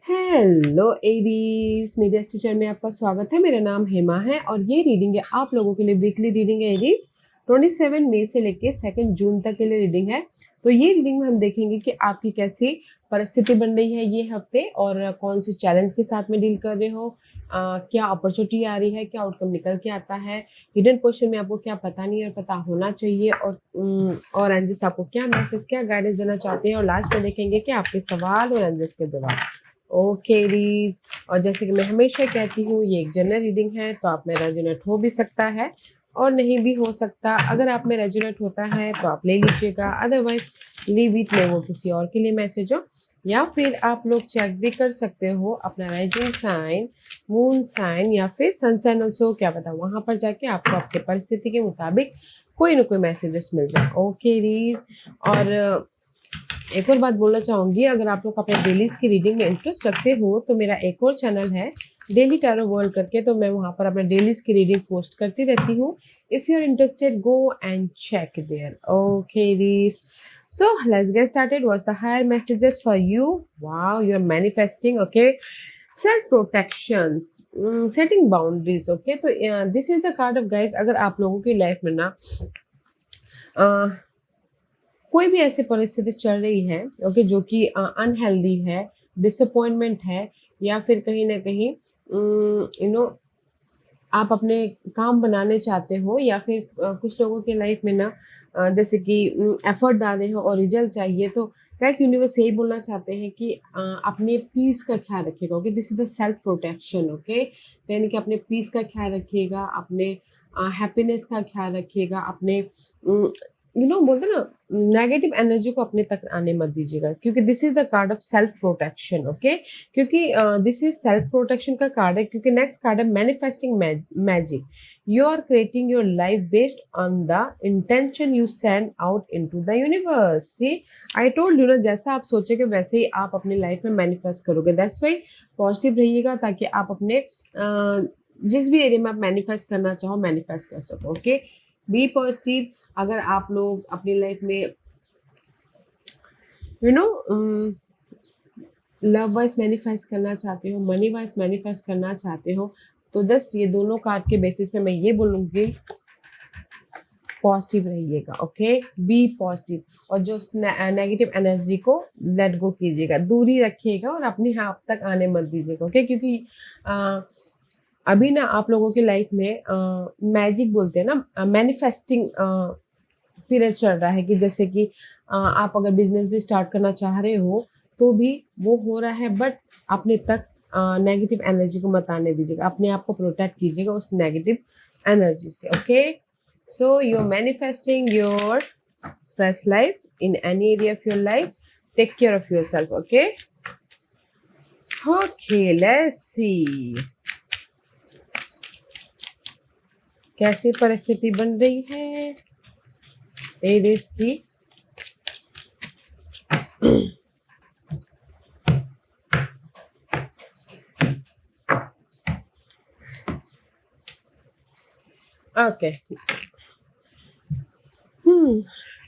Hello Aries, मेरे teacher में आपका स्वागत है। मेरा नाम हेमा है और ये रीडिंग है आप लोगों के लिए। वीकली रीडिंग है एरीज। 27 मई से लेके 2 जून तक के लिए रीडिंग है। तो ये रीडिंग में हम देखेंगे कि आपकी कैसी परिस्थिति बन रही है ये हफ्ते और कौन से चैलेंज के साथ में डील कर रहे हो। क्या अपॉर्चुनिटी आ रही है, क्या आउटकम निकल के आता है, हिडन क्वेश्चन में आपको क्या पता नहीं और पता होना चाहिए, और एंजल्स आपको क्या मैसेज, क्या गाइडेंस देना चाहते हैं। और लास्ट में देखेंगे कि आपके सवाल और एंजल्स के जवाब। ओके रीज, और जैसे कि मैं हमेशा कहती हूँ ये एक जनरल रीडिंग है, तो आप में रेजोनेट हो भी सकता है और नहीं भी हो सकता। अगर आप में रेजोनेट होता है तो आप ले लीजिएगा, अदरवाइज लीव इट में, वो किसी और के लिए मैसेज हो। या फिर आप लोग चेक भी कर सकते हो अपना राइजिंग साइन, मून साइन या फिर सन साइन ऑल्सो, क्या पता वहां पर जाके आपको आपके परिस्थिति के मुताबिक कोई ना कोई मैसेजेस मिल जाए। ओके रीज, और एक और बात बोलना चाहूंगी, अगर आप लोग अपने डेलीज की रीडिंग में इंटरेस्ट रखते हो तो मेरा एक और चैनल है डेली टैरो वर्ल्ड करके, तो मैं वहां पर अपने डेलीज की रीडिंग पोस्ट करती रहती हूँ। If you are interested go and check there. Okay रीज, so let's get started. What's the higher messages for you? Wow, you're manifesting. Okay, self protections, setting boundaries. Okay, तो this is the card of guys, अगर आप लोगों की life में ना कोई भी ऐसी परिस्थिति चल रही है, ओके, जो कि अनहेल्दी है, डिसअपॉइंटमेंट है, या फिर कहीं ना कहीं आप अपने काम बनाने चाहते हो, या फिर कुछ लोगों के लाइफ में ना जैसे कि एफर्ट डाल रहे हो और रिजल्ट चाहिए, तो गाइस यूनिवर्स यही बोलना चाहते हैं कि अपने पीस का ख्याल रखिएगा। Okay, this is the self protection. Okay, यानी कि अपने पीस का ख्याल रखिएगा, अपने हैप्पीनेस का ख्याल रखिएगा, अपने बोलते ना नेगेटिव एनर्जी को अपने तक आने मत दीजिएगा, क्योंकि this is the card of self protection. Okay, क्योंकि दिस इज सेल्फ प्रोटेक्शन का कार्ड है, क्योंकि नेक्स्ट कार्ड है manifesting magic. You are creating your life based on the intention you send out into the universe. See, I told you ना, जैसा आप सोचेंगे वैसे ही आप अपनी लाइफ में मैनिफेस्ट करोगे। दैट्स वाई पॉजिटिव रहिएगा, ताकि आप अपने जिस भी एरिया में आप मैनिफेस्ट करना चाहो मैनिफेस्ट कर सको। Okay, be positive. अगर आप लोग अपनी लाइफ में लव वाइज मैनिफेस्ट करना चाहते हो, मनी वाइज मैनिफेस्ट करना चाहते हो, तो जस्ट ये दोनों कार्ड के बेसिस पे मैं ये बोलूँगी, पॉजिटिव रहिएगा। ओके, बी पॉजिटिव, और जो नेगेटिव एनर्जी को लेट गो कीजिएगा, दूरी रखिएगा और अपने हाथ तक आने मत दीजिएगा। ओके, क्योंकि अभी ना आप लोगों की लाइफ में मैजिक बोलते हैं ना, मैनिफेस्टिंग पीरियड चल रहा है, कि जैसे कि आप अगर बिजनेस भी स्टार्ट करना चाह रहे हो तो भी वो हो रहा है, बट अपने तक नेगेटिव एनर्जी को मत आने दीजिएगा, अपने आप को प्रोटेक्ट कीजिएगा उस नेगेटिव एनर्जी से। Okay, so you are manifesting your fresh life in any area of your life. Take care of yourself. Okay, okay, let's see कैसी परिस्थिति बन रही है एरीज की। Okay,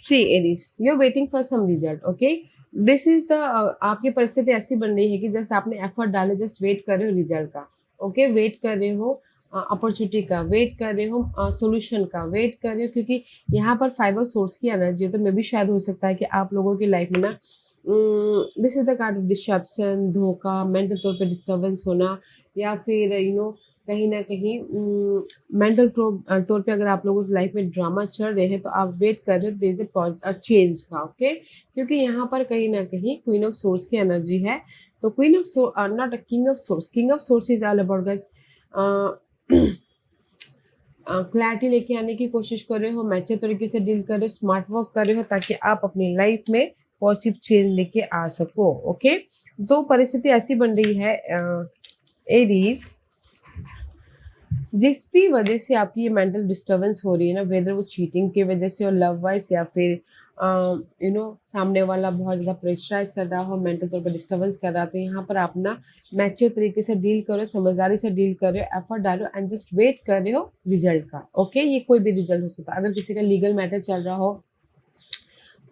see Aries, you are waiting for some result. Okay, this is the, आपकी परिस्थिति ऐसी बन रही है कि जैसे आपने एफर्ट डाले, जस्ट वेट कर रहे हो रिजल्ट का। ओके, वेट कर रहे हो अपॉर्चुनिटी का, वेट कर रहे हो सॉल्यूशन का, वेट कर रहे हो, क्योंकि यहाँ पर 5 सोर्स की एनर्जी है, तो मे भी शायद हो सकता है कि आप लोगों की लाइफ में ना this is the card of disruption, धोखा, मेंटल तौर पे डिस्टर्बेंस होना, या फिर कहीं ना कहीं मेंटल तौर पे अगर आप लोगों की लाइफ में ड्रामा चल रहे हैं, तो आप वेट कर रहे हो चेंज का। ओके, क्योंकि यहाँ पर कहीं ना कहीं क्वीन ऑफ सोर्स की एनर्जी है, तो queen of not a king of source. King of source is all about guys clarity लेके आने की कोशिश कर रहे हो, मैच्योर तरीके से डील कर रहे हो, स्मार्ट वर्क कर रहे हो, ताकि आप अपनी लाइफ में पॉजिटिव चेंज लेके आ सको। ओके, तो परिस्थिति ऐसी बन रही है एरीज, जिस भी वजह से आपकी ये मेंटल डिस्टर्बेंस हो रही है ना, वेदर वो चीटिंग की वजह से और लव वाइज, या फिर सामने वाला बहुत ज़्यादा प्रेशराइज कर रहा हो, मेंटल तौर पर डिस्टर्बेंस कर रहा, तो यहाँ पर आप ना मैच्योर तरीके से डील करो, समझदारी से डील कर रहे हो, एफर्ट डालो एंड जस्ट वेट कर रहे हो रिजल्ट का। ओके, ये कोई भी रिजल्ट हो सकता है। अगर किसी का लीगल मैटर चल रहा हो,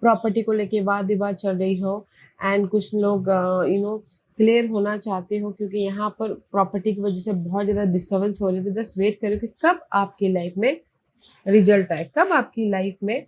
प्रॉपर्टी को लेके वाद विवाद चल रही हो, एंड कुछ लोग क्लियर होना चाहते हो, क्योंकि यहाँ पर प्रॉपर्टी की वजह से बहुत ज़्यादा डिस्टर्बेंस हो रही है। तो जस्ट वेट करो कि कब आपकी लाइफ में रिजल्ट आए, कब आपकी लाइफ में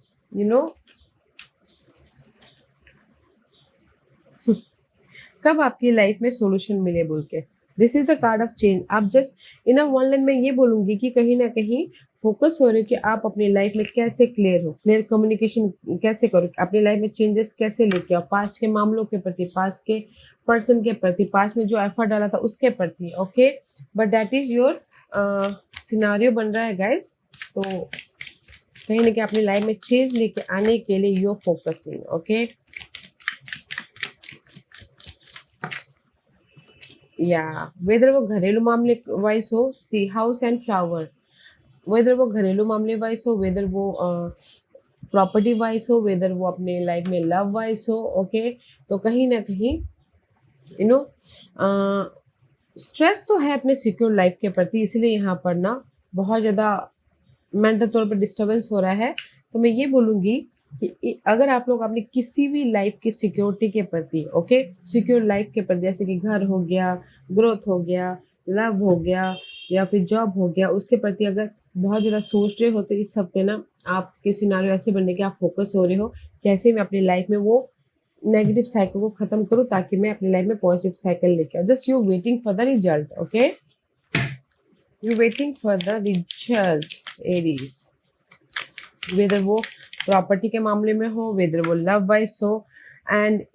कब आपकी लाइफ में सॉल्यूशन मिले बोल के। This is the card of change. आप just in a one line में ये बोलूंगी कि कहीं ना कहीं फोकस हो रहे हो कि आप अपनी लाइफ में कैसे क्लियर हो, क्लियर कम्युनिकेशन कैसे करो, अपनी लाइफ में चेंजेस कैसे लेके आओ, पास्ट के मामलों के प्रति, पास्ट के पर्सन के प्रति, पास्ट में जो एफर्ट डाला था उसके प्रति। Okay, but that is your scenario बन रहा है गाइस। तो कहीं ना कहीं अपनी लाइफ में चेंज लेके आने के लिए यू आर फोकसिंग। ओके, या वेदर वो घरेलू मामले वाइज हो, सी हाउस एंड फ्लावर, वेदर वो घरेलू मामले वाइज हो, वेदर वो प्रॉपर्टी वाइज हो, वेदर वो अपने लाइफ में लव वाइज हो। ओके, तो कहीं ना कहीं यू नो स्ट्रेस तो है अपने सिक्योर लाइफ के प्रति, इसलिए यहाँ पर ना बहुत ज़्यादा मेंटल तौर पर डिस्टर्बेंस हो रहा है। तो मैं ये बोलूँगी कि अगर आप लोग अपनी किसी भी लाइफ की सिक्योरिटी के प्रति, ओके, सिक्योर लाइफ के प्रति, जैसे कि घर हो गया, ग्रोथ हो गया, लव हो गया, या फिर जॉब हो गया, उसके प्रति अगर बहुत ज़्यादा सोच रहे हो तो इस हफ्ते ना आपके सिनारियो ऐसे बनने के आप फोकस हो रहे हो कैसे मैं अपनी लाइफ में वो नेगेटिव साइकिल को खत्म करूँ ताकि मैं अपनी लाइफ में पॉजिटिव साइकिल लेके आऊँ। Just you waiting for the result. Okay, you waiting for the result Aries, whether वो प्रॉपर्टी के मामले में हो, वेदर वो लव वाइज हो। And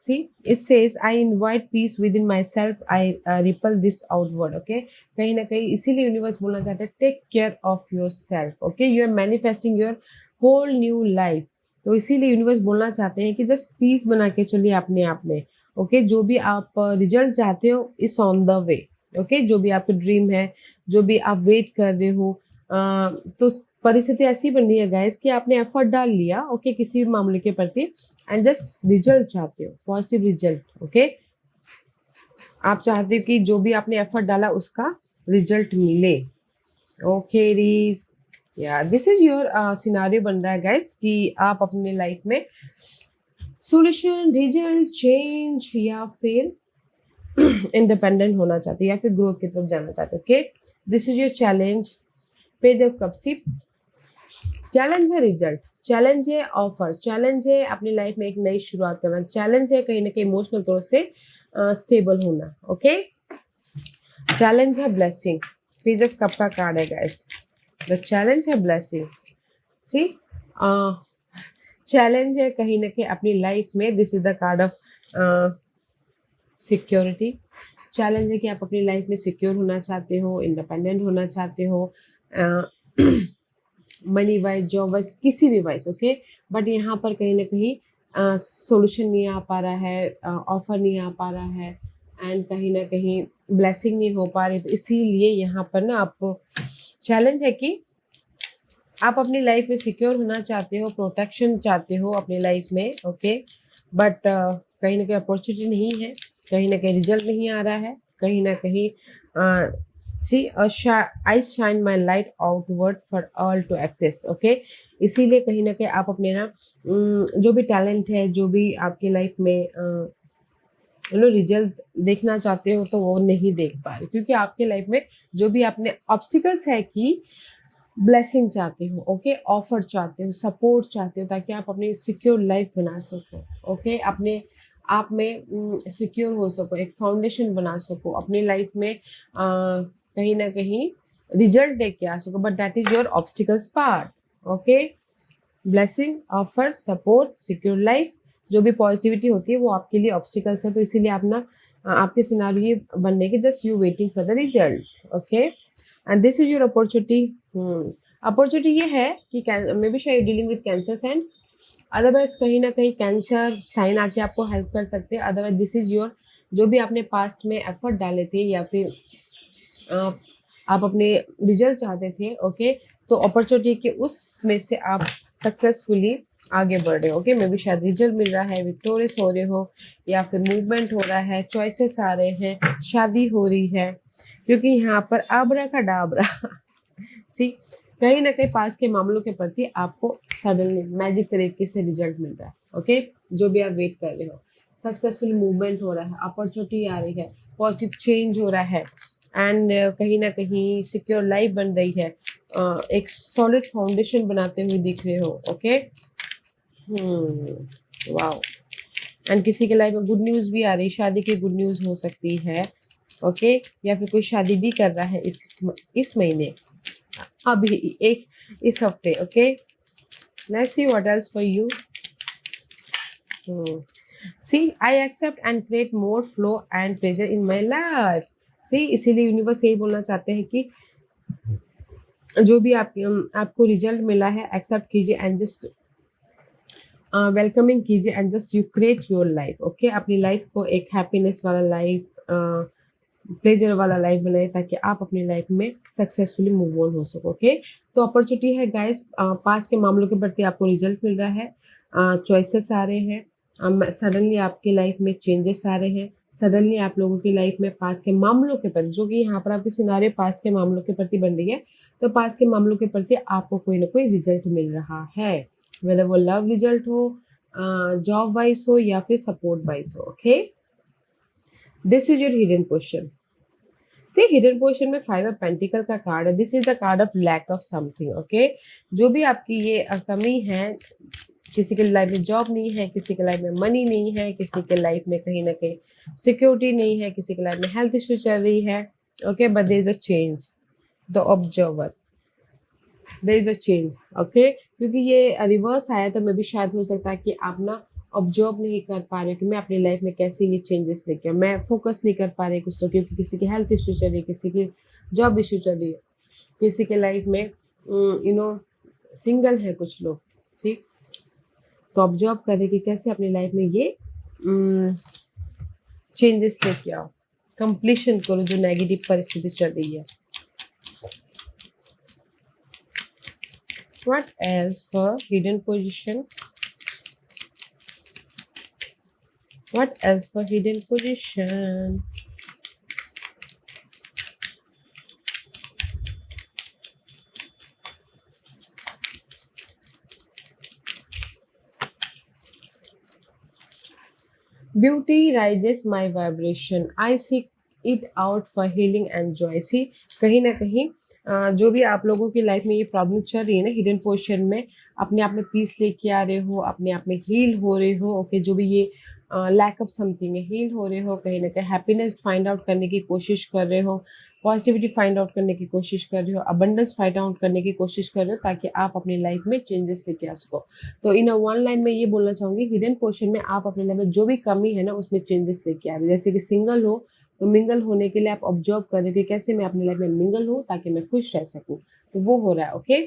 it says I invite peace within myself, I repel this outward. Okay, कहीं ना कहीं इसीलिए यूनिवर्स बोलना चाहते हैं take care of yourself. Okay, you are manifesting your whole new life. तो इसीलिए यूनिवर्स बोलना चाहते हैं कि जस्ट पीस बना के चलिए अपने आप में। ओके, जो भी आप रिजल्ट चाहते हो is on the way. Okay, जो भी आपका ड्रीम है, जो भी आप वेट कर रहे हो, तो परिस्थिति ऐसी बन रही है गाइस कि आपने एफर्ट डाल लिया, ओके, किसी भी मामले के प्रति, एंड जस्ट रिजल्ट चाहते हो, पॉजिटिव रिजल्ट। ओके, आप चाहते हो कि जो भी आपने एफर्ट डाला उसका रिजल्ट मिले। ओके रीज, या दिस इज योर सिनारियो बन रहा है गाइस कि आप अपने लाइफ में सॉल्यूशन, रिजल्ट, चेंज या फिर इंडिपेंडेंट होना चाहते हो या फिर ग्रोथ की तरफ जाना चाहते हो। Okay, this is your challenge. Page of cups, challenge है रिजल्ट, चैलेंज है ऑफर, चैलेंज है अपनी लाइफ में एक नई शुरुआत करना, चैलेंज है कहीं ना कहीं इमोशनल तौर से स्टेबल होना। ओके, चैलेंज है ब्लेसिंग, पेज ऑफ कप का कार्ड है गाइस, द चैलेंज है ब्लेसिंग। सी, चैलेंज है कहीं ना कहीं अपनी लाइफ में, this is the card of security. Challenge है कि आप अपनी लाइफ में सिक्योर होना चाहते हो, इंडिपेंडेंट होना चाहते हो, मनी वाइज, जॉब वाइज, किसी भी वाइज। ओके, बट यहाँ पर कहीं ना कहीं सॉल्यूशन नहीं आ पा रहा है, ऑफर नहीं आ पा रहा है, एंड कहीं ना कहीं ब्लेसिंग नहीं हो पा रही। तो इसीलिए यहाँ पर ना आपको चैलेंज है कि आप अपनी लाइफ में सिक्योर होना चाहते हो, प्रोटेक्शन चाहते हो अपनी लाइफ में। ओके, बट कहीं ना कहीं अपॉर्चुनिटी नहीं है, कहीं ना कहीं रिजल्ट नहीं आ रहा है, कहीं ना कहीं see I shine my light outward for all to access. Okay, इसीलिए कहीं ना कहीं आप अपने ना जो भी टैलेंट है, जो भी आपकी लाइफ में रिजल्ट देखना चाहते हो तो वो नहीं देख पा रहे, क्योंकि आपके लाइफ में जो भी आपने ऑब्स्टिकल्स है कि ब्लेसिंग चाहते हो, ओके, ऑफर चाहते हो, सपोर्ट चाहते हो, ताकि आप अपनी सिक्योर लाइफ बना सको। ओके, अपने आप में सिक्योर हो सको, एक फाउंडेशन बना सको अपनी लाइफ में, कहीं ना कहीं रिजल्ट लेके आ सको, but that is your obstacles part. Okay, blessing, offer, support, secure life, जो भी पॉजिटिविटी होती है वो आपके लिए ऑब्स्टिकल्स है। तो इसीलिए आप ना आपके सिनारियो ये बनने के just you waiting for the result. Okay, and this is your opportunity. Opportunity ये है कि मे बी शायद dealing with cancer and otherwise कहीं ना कहीं कैंसर साइन आके आपको हेल्प कर सकते हैं। अदरवाइज दिस इज योर, जो भी आपने पास्ट में एफर्ट डाले थे या फिर आप अपने रिजल्ट चाहते थे, ओके, तो अपॉर्चुनिटी के उसमें से आप सक्सेसफुली आगे बढ़ रहे हो। ओके, मे बी शायद रिजल्ट मिल रहा है, विक्टोरियस हो रहे हो, या फिर मूवमेंट हो रहा है, चॉइसेस आ रहे हैं, शादी हो रही है, क्योंकि यहाँ पर आबरा का डाबरा सी, कहीं ना कहीं पास के मामलों के प्रति आपको सडनली मैजिक तरीके से रिजल्ट मिल रहा है। ओके, जो भी आप वेट कर रहे हो, सक्सेसफुल मूवमेंट हो रहा है, अपॉर्चुनिटी आ रही है, पॉजिटिव चेंज हो रहा है एंड कहीं ना कहीं सिक्योर लाइफ बन रही है, एक सॉलिड फाउंडेशन बनाते हुए दिख रहे हो। Okay, wow. एंड किसी के लाइफ में गुड न्यूज़ भी आ रही, शादी की गुड न्यूज़ हो सकती है। ओके, या फिर कोई शादी भी कर रहा है इस महीने, अभी एक इस हफ्ते। Okay, let's see what else for you. See I accept and create more flow and pleasure in my life. See इसीलिए यूनिवर्स यही बोलना चाहते हैं कि जो भी आपको रिजल्ट मिला है एक्सेप्ट कीजिए एंड जस्ट वेलकमिंग कीजिए and just you create your life. Okay, अपनी लाइफ को एक हैप्पीनेस वाला लाइफ, प्लेजर वाला लाइफ बनाए ताकि आप अपनी लाइफ में सक्सेसफुली मूव ऑन हो सको। ओके, तो अपॉर्चुनिटी है गाइस, पास्ट के मामलों के प्रति आपको रिजल्ट मिल रहा है, चॉइसेस आ रहे हैं, सडनली आपकी लाइफ में चेंजेस आ रहे हैं, सडनली आप लोगों की लाइफ में पास्ट के मामलों के प्रति, जो कि यहाँ पर आपकी सिनारियो पास्ट के मामलों के प्रति बन रही है, तो पास्ट के मामलों के प्रति आपको कोई ना कोई रिजल्ट मिल रहा है, वेदर वो लव रिजल्ट हो, जॉब वाइज हो या फिर सपोर्ट वाइज हो। Okay, this is your hidden portion. See hidden portion में 5 ऑफ पेंटिकल का कार्ड है, this is the card of lack of something. Okay, जो भी आपकी ये कमी है, किसी के लाइफ में जॉब नहीं है, किसी के लाइफ में मनी नहीं है, किसी के लाइफ में कहीं ना कहीं सिक्योरिटी नहीं है, किसी के लाइफ में हेल्थ इश्यू चल रही है। Okay, but there is a change, the observer, there is a change. Okay, क्योंकि ये रिवर्स आया तो मे भी शायद हो सकता है कि आप ना ऑब्जर्व नहीं कर पा रहे हो कि मैं अपनी लाइफ में कैसे ये चेंजेस लेके आऊं, मैं फोकस नहीं कर पा रही कुछ लोग, क्योंकि किसी की हेल्थ इश्यू चल रही है, किसी की जॉब इश्यू चल रही है, किसी के लाइफ में सिंगल है कुछ लोग। सी, तो ऑब्जर्व करें कि कैसे अपनी लाइफ में ये चेंजेस लेके आओ, कंप्लीशन करो जो नेगेटिव परिस्थिति चल रही है। What else for hidden position? What else for hidden position? Beauty rises my vibration. I seek it out for healing and joy. See, कहीं ना कहीं जो भी आप लोगों की लाइफ में ये प्रॉब्लम चल रही है ना, हिडन पोजिशन में अपने आप में पीस लेके आ रहे हो, अपने आप में हील हो रहे हो। ओके, जो भी ये लैक ऑफ समथिंग है, हील हो रहे हो, कहीं ना कहीं हैप्पीनेस फाइंड आउट करने की कोशिश कर रहे हो, पॉजिटिविटी फाइंड आउट करने की कोशिश कर रहे हो, अबंडेंस फाइंड आउट करने की कोशिश कर रहे हो, ताकि आप अपनी लाइफ में चेंजेस लेके आ सको। तो इन वन लाइन में ये बोलना चाहूंगी, हिडन पोर्शन में आप अपने लाइफ में जो भी कमी है ना उसमें चेंजेस लेके आ रहे हो। जैसे कि सिंगल हो तो मिंगल होने के लिए आप ऑब्जर्व कर रहे हो कि कैसे मैं अपनी लाइफ में मिंगल हूँ ताकि मैं खुश रह सकूँ, तो वो हो रहा है। ओके,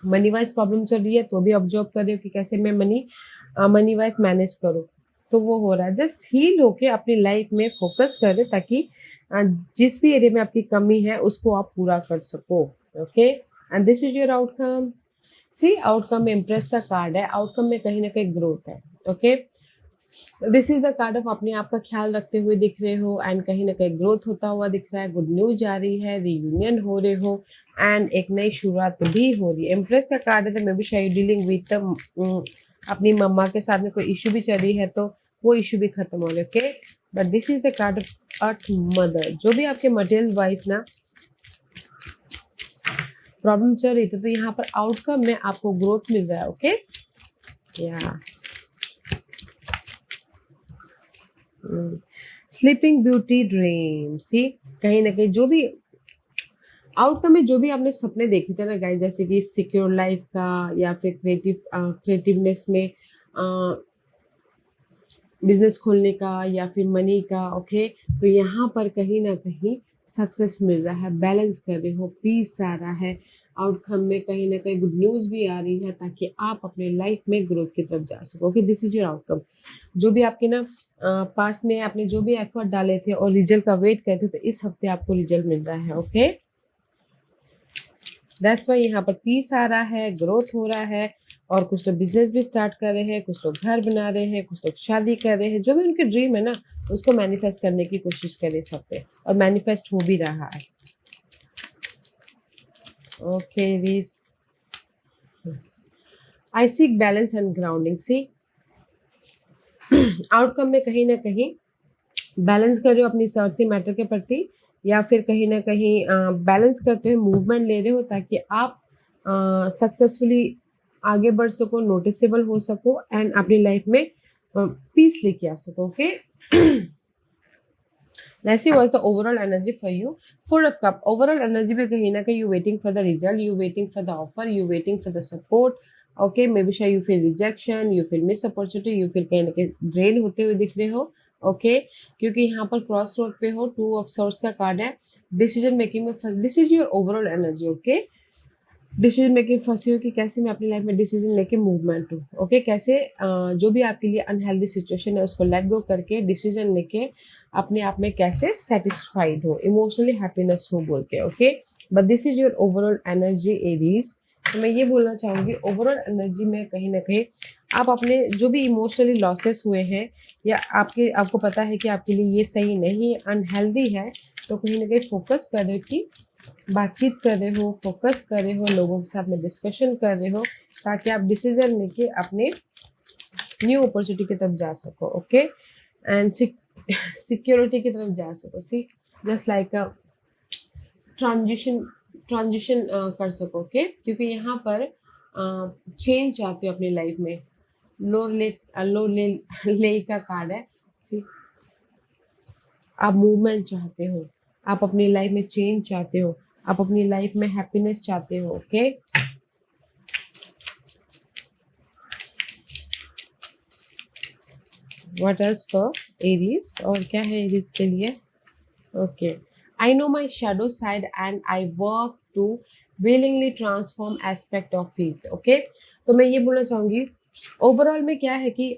मनी वाइज प्रॉब्लम चल रही है तो भी ऑब्जर्व कर रहे हो कि कैसे मैं मनी वाइज मैनेज करूँ, तो वो हो रहा है। जस्ट हील होके अपनी लाइफ में फोकस करें ताकि जिस भी एरिया में आपकी कमी है उसको आप पूरा कर सको। Okay, and this is your outcome. See, outcome में इम्प्रेस का कार्ड है, आउटकम में कहीं ना कहीं ग्रोथ है। Okay, this is the card of अपने आप का ख्याल रखते हुए दिख रहे हो एंड कहीं ना कहीं ग्रोथ होता हुआ दिख रहा है, गुड न्यूज आ रही है, रीयूनियन हो रहे हो एंड एक नई शुरुआत भी हो रही है। इम्प्रेस का कार्ड है तो मे बी शायद डीलिंग विद अपनी मम्मा के साथ में कोई इशू भी चल रही है तो वो इशू भी खत्म हो रहे। Okay, but this is the card of earth mother. जो भी आपके मटेरियल वाइज ना प्रॉब्लम चल रही थी तो यहाँ पर आउटकम में आपको ग्रोथ मिल रहा है। ओके, या स्लीपिंग ब्यूटी ड्रीम। सी, कहीं ना कहीं जो भी आउटकम में जो भी आपने सपने देखे थे ना गाइस, जैसे कि सिक्योर लाइफ का या फिर क्रिएटिवनेस में बिजनेस खोलने का या फिर मनी का। ओके, तो यहाँ पर कहीं ना कहीं सक्सेस मिल रहा है, बैलेंस कर रहे हो, पीस आ रहा है, आउटकम में कहीं ना कहीं गुड न्यूज़ भी आ रही है ताकि आप अपने लाइफ में ग्रोथ की तरफ जा सको। Okay, this is your outcome. जो भी आपके ना पास्ट में आपने जो भी एफर्ट डाले थे और रिजल्ट का वेट करते थे तो इस हफ्ते आपको रिजल्ट मिल रहा है। ओके, दैट्स वाई यहाँ पर पीस आ रहा है, ग्रोथ हो रहा है, और कुछ लोग बिजनेस भी स्टार्ट कर रहे हैं, कुछ लोग घर बना रहे हैं, कुछ लोग शादी कर रहे हैं, जो भी उनके ड्रीम है ना उसको मैनिफेस्ट करने की कोशिश करें सब पे, और मैनिफेस्ट हो भी रहा है। Okay, I seek balance and grounding. See, outcome में कहीं ना कहीं बैलेंस कर रहे हो अपनी अर्थी मैटर के प्रति, या फिर कहीं ना कहीं बैलेंस करते हुए मूवमेंट ले रहे हो ताकि आप सक्सेसफुली आगे बढ़ सको, नोटिसेबल हो सको एंड अपनी लाइफ में पीस लेके आ सको. Okay. Let's see what's the overall energy for you. Four of Cup. Overall energy में कहीं ना कहीं you waiting for the result, you waiting for the offer, you waiting for the support. Okay, maybe sure you feel rejection, you feel miss opportunity, you feel कहीं ना कहीं drain होते हुए दिख रहे हो. ओके क्योंकि यहाँ पर क्रॉस रोड पे हो, 2 ऑफ सॉर्ड्स का कार्ड है. डिसीजन मेकिंग में फंस, this is your overall energy. Okay, decision making फंसी हो कि कैसे मैं अपनी लाइफ में डिसीजन लेके मूवमेंट हूँ. ओके, कैसे जो भी आपके लिए अनहेल्दी सिचुएशन है उसको लेट गो करके डिसीजन लेके अपने आप में कैसे सेटिस्फाइड हो, इमोशनली हैप्पीनेस हो बोल के. Okay, but this is your overall energy Aries. तो मैं ये बोलना चाहूँगी ओवरऑल एनर्जी में कहीं ना कहीं आप अपने जो भी इमोशनली लॉसेस हुए हैं या आपको पता है कि आपके लिए ये सही नहीं, अनहेल्दी है, तो कहीं ना कहीं फोकस कर रहे हो कि बातचीत कर रहे हो, फोकस कर रहे हो, लोगों के साथ में डिस्कशन कर रहे हो ताकि आप डिसीजन लेके अपने न्यू अपॉर्चुनिटी की तरफ जा सको. ओके, एंड सिक्योरिटी की तरफ जा सको. सी जस्ट लाइक अ ट्रांजिशन कर सको. ओके, क्योंकि यहाँ पर चेंज चाहते हो अपनी लाइफ में. लो ले का कार्ड है. सी आप मूवमेंट चाहते हो, आप अपनी लाइफ में चेंज चाहते हो, आप अपनी लाइफ में हैप्पीनेस चाहते हो. Okay, what else for Aries, और क्या है एरीज के लिए. Okay, I know my shadow side and I work to willingly transform aspect of it. Okay, तो मैं ये बोलना चाहूँगी ओवरऑल में क्या है कि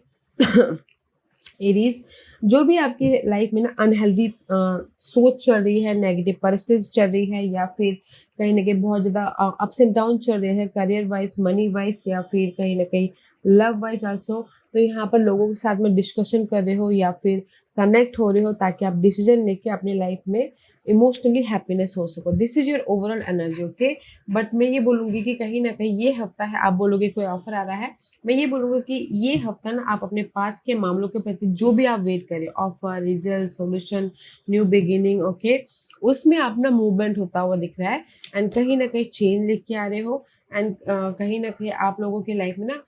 एरीज जो भी आपकी लाइफ में ना अनहेल्दी सोच चल रही है, नेगेटिव परिस्थिति चल रही है, या फिर कहीं ना कहीं बहुत ज़्यादा अप्स एंड डाउन चल रहे हैं करियर वाइज, मनी वाइज, या फिर कहीं ना कहीं लव वाइज आल्सो. तो यहाँ पर लोगों के साथ में डिस्कशन कर रहे हो या फिर कनेक्ट हो रहे हो ताकि आप डिसीजन लेके अपनी लाइफ में इमोशनली हैप्पीनेस हो सको. This is your overall energy. Okay, but मैं ये बोलूँगी कि कहीं ना कहीं ये हफ्ता है, आप बोलोगे कोई ऑफर आ रहा है, मैं ये बोलूँगी कि ये हफ्ता ना आप अपने पास के मामलों के प्रति जो भी आप वेट करें, offer, result, solution, new beginning, okay, उसमें अपना मूवमेंट होता हुआ दिख रहा है एंड कहीं ना कहीं चेंज लेके आ रहे हो एंड कहीं ना कहीं आप लोगों की लाइफ में ना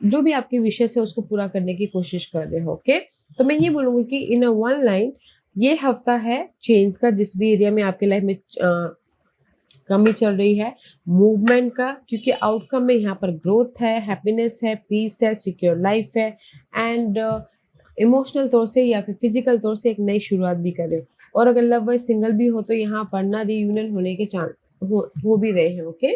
जो भी आपकी विशेष है उसको पूरा करने की कोशिश कर रहे हो. ओके, तो मैं ये बोलूँगी कि इन अ वन लाइन ये हफ्ता है चेंज का, जिस भी एरिया में आपके लाइफ में कमी चल रही है, मूवमेंट का, क्योंकि आउटकम में यहाँ पर ग्रोथ है, हैप्पीनेस है, पीस है, सिक्योर लाइफ है एंड इमोशनल तौर से या फिर फिजिकल तौर से एक नई शुरुआत भी कर रहे हो. और अगर लव वाइज सिंगल भी हो तो यहाँ पर ना रीयूनियन होने के चांस हो भी रहे हैं. ओके,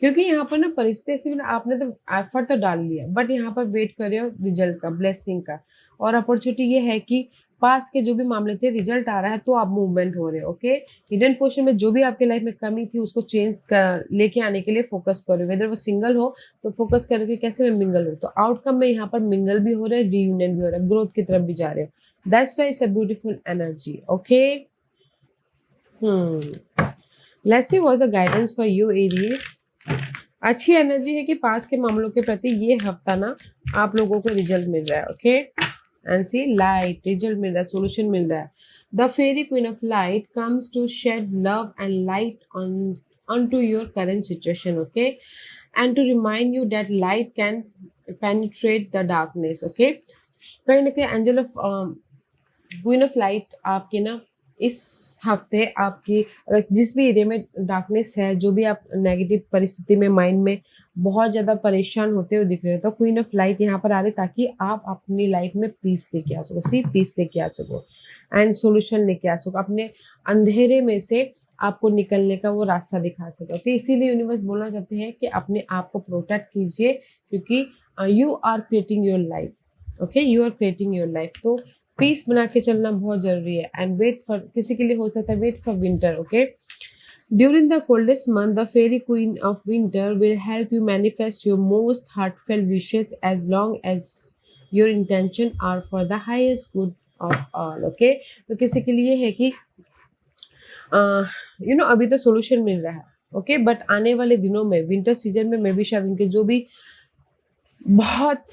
क्योंकि यहाँ पर ना परिस्थिति ऐसी ना, आपने तो एफर्ट तो डाल लिया बट यहाँ पर वेट कर रहे हो रिजल्ट का, ब्लेसिंग का. और अपॉर्चुनिटी ये है कि पास के जो भी मामले थे रिजल्ट आ रहा है तो आप मूवमेंट हो रहे हो. ओके, हिडन पोर्शन में जो भी आपके लाइफ में कमी थी उसको चेंज कर लेके आने के लिए फोकस करो. वेदर वो सिंगल हो तो फोकस करो कि कैसे मैं मिंगल हूँ. तो आउटकम में यहाँ पर मिंगल भी हो रहा है, रीयूनियन भी हो रहा है, ग्रोथ की तरफ भी जा रहे हो. That's why it's a beautiful energy. Okay, let's see what the guidance for you area. अच्छी एनर्जी है कि पास के मामलों के प्रति ये हफ्ता ना आप लोगों को रिजल्ट मिल रहा है. Okay, and see light result मिल रहा है, सोल्यूशन मिल रहा है. The fairy queen of light comes to shed love and light on to your current situation. Okay, and to remind you that light can penetrate the darkness. Okay, कहीं ना कहीं angel of queen of light आपके ना इस हफ्ते आपकी जिस भी एरिया में डार्कनेस है, जो भी आप नेगेटिव परिस्थिति में माइंड में बहुत ज़्यादा परेशान होते हुए दिख रहे हो, तो क्वीन ऑफ लाइट यहाँ पर आ रही ताकि आप अपनी लाइफ में पीस लेके आ सको. सी पीस लेके आ सको एंड सोल्यूशन लेके आ सको, अपने अंधेरे में से आपको निकलने का वो रास्ता दिखा सके. ओके, इसीलिए यूनिवर्स बोलना चाहते हैं कि अपने आप को प्रोटेक्ट कीजिए क्योंकि you are creating your life. Okay, you are creating your life. तो पीस बना के चलना बहुत जरूरी है. एंड वेट फॉर, किसी के लिए हो सकता है wait for winter. Okay, during the coldest month the fairy queen of winter will help you manifest your most heartfelt wishes as long as your intention are for the highest good of all. Okay, तो किसी के लिए है कि अभी तो solution मिल रहा है. ओके, बट आने वाले दिनों में विंटर सीजन में भी शायद उनके जो भी बहुत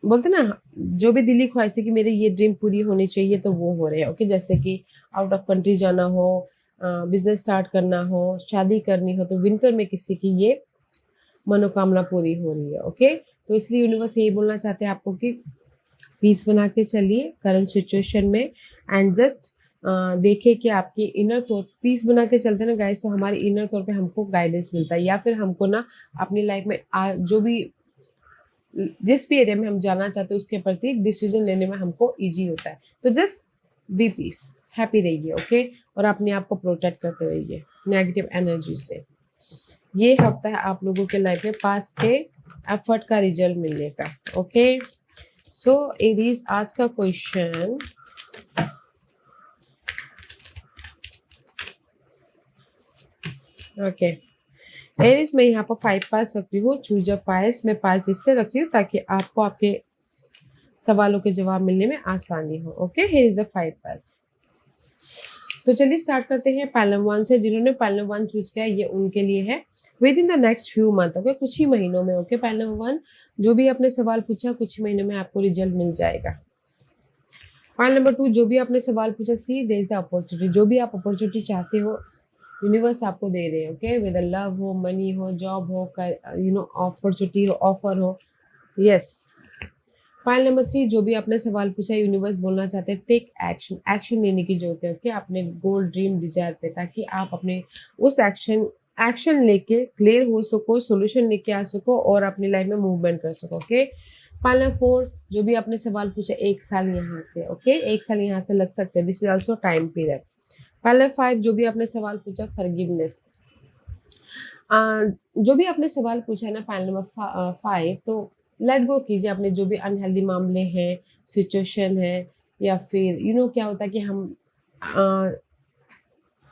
बोलते ना, जो भी दिली ख्वाहिश है कि मेरे ये ड्रीम पूरी होनी चाहिए, तो वो हो रहे हैं। ओके, जैसे कि आउट ऑफ कंट्री जाना हो, बिजनेस स्टार्ट करना हो, शादी करनी हो, तो विंटर में किसी की ये मनोकामना पूरी हो रही है। ओके, तो इसलिए यूनिवर्स यही बोलना चाहते हैं आपको कि पीस बना के चलिए करंट सिचुएशन में, एंड जस्ट देखिए कि आपकी इनर तौर पीस बना के चलते हैं ना गाइस, तो हमारी इनर तौर पे हमको गाइडेंस मिलता है, या फिर हमको ना अपनी लाइफ में जो भी जिस भी एरिया में हम जाना चाहते हैं उसके प्रति डिसीजन लेने में हमको इजी होता है। तो जस्ट बी पीस, हैप्पी रहिए। ओके, और अपने आप को प्रोटेक्ट करते रहिए नेगेटिव एनर्जी से। ये हफ्ता है आप लोगों के लाइफ में पास के एफर्ट का रिजल्ट मिलने का। ओके, सो एरीज, आज का क्वेश्चन, ओके एरीज, मैं यहाँ पर 5 पास रखती हूँ, चूज अ पाइस मैं 5 इसलिए रखती हूँ ताकि आपको आपके सवालों के जवाब मिलने में आसानी हो। ओके, हियर इज द 5 पास। तो चलिए स्टार्ट करते हैं पैलम 1 से। जिन्होंने पैलम 1 चूज किया ये उनके लिए है with in the next few month. Okay, कुछ ही महीनों में। ओके, पैलम 1, जो भी आपने सवाल पूछा कुछ ही महीनों में आपको रिजल्ट मिल जाएगा। पॉइंट नंबर 2, जो भी आपने सवाल पूछा, सी देयर इज द अपॉर्चुनिटी। जो भी आप अपॉर्चुनिटी चाहते हो यूनिवर्स आपको दे रहे हैं। ओके, विद लव हो, मनी हो, जॉब हो, अपॉर्चुनिटी हो, ऑफर हो। यस। पॉइंट नंबर 3, जो भी आपने सवाल पूछा यूनिवर्स बोलना चाहते हैं टेक एक्शन। एक्शन लेने की जरूरत है। ओके, अपने गोल, ड्रीम, डिजायर पे, ताकि आप अपने उस एक्शन लेके क्लियर हो सको, सोल्यूशन लेके आ सको और अपनी लाइफ में मूवमेंट कर सको। ओके, पॉइंट नंबर 4, जो भी आपने सवाल पूछा 1 साल यहाँ से। ओके, 1 साल यहाँ से लग सकते हैं, this is also time period. Point number 5, जो भी आपने सवाल पूछा फॉरगिवनेस। जो भी आपने सवाल पूछा है ना, पॉइंट नंबर 5, तो लेट गो कीजिए अपने जो भी अनहेल्दी मामले हैं, सिचुएशन है, या फिर क्या होता है कि हम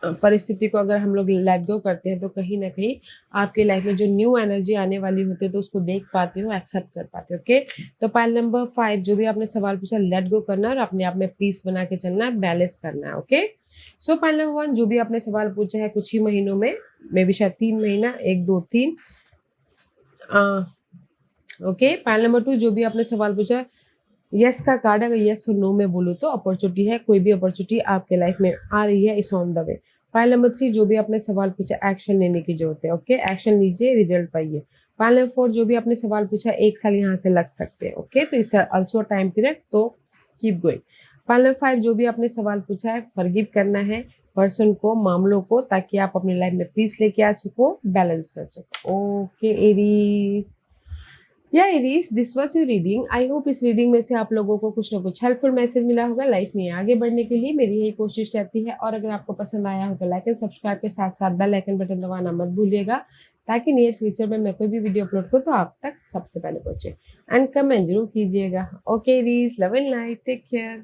परिस्थिति को अगर हम लोग लेट गो करते हैं तो कहीं ना कहीं आपके लाइफ में जो न्यू एनर्जी आने वाली होती है तो उसको देख पाते हो, एक्सेप्ट कर पाते हो। ओके, तो पॉइंट नंबर 5, जो भी आपने सवाल पूछा लेट गो करना है और अपने आप में पीस बना के चलना है, बैलेंस करना है। ओके, सो पॉइंट नंबर 1, जो भी आपने सवाल पूछा है कुछ ही महीनों में, मे भी शायद 3 महीना, 1 2 3। ओके, पॉइंट नंबर 2, जो भी आपने सवाल पूछा यस का कार्ड, अगर यस और नो में बोलूँ तो अपॉर्चुनिटी है, कोई भी अपॉर्चुनिटी आपके लाइफ में आ रही है, इस on the way. Point number 3, जो भी आपने सवाल पूछा एक्शन लेने की जरूरत है। ओके, एक्शन लीजिए, रिजल्ट पाइए। पॉइंट नंबर 4, जो भी आपने सवाल पूछा 1 साल यहाँ से लग सकते हैं। ओके, तो इस ऑल्सो टाइम पीरियड, तो कीप गोइंग। पॉइंट नंबर 5, जो भी आपने सवाल पूछा है फॉरगिव करना है पर्सन को, मामलों को, ताकि आप अपनी लाइफ में पीस लेके आ सको, बैलेंस कर सको। ओके एरीज, या Aries, this was your reading. I hope इस रीडिंग में से आप लोगों को कुछ ना कुछ हेल्पफुल मैसेज मिला होगा। लाइफ में आगे बढ़ने के लिए मेरी यही कोशिश रहती है, और अगर आपको पसंद आया हो तो लाइक एंड सब्सक्राइब के साथ साथ बेल आइकन बटन दबाना मत भूलिएगा, ताकि नियर फ्यूचर में मैं कोई भी वीडियो अपलोड करूँ तो आप तक सबसे पहले पहुंचे। एंड कमेंट जरूर कीजिएगा। Okay Aries, love and light, take care.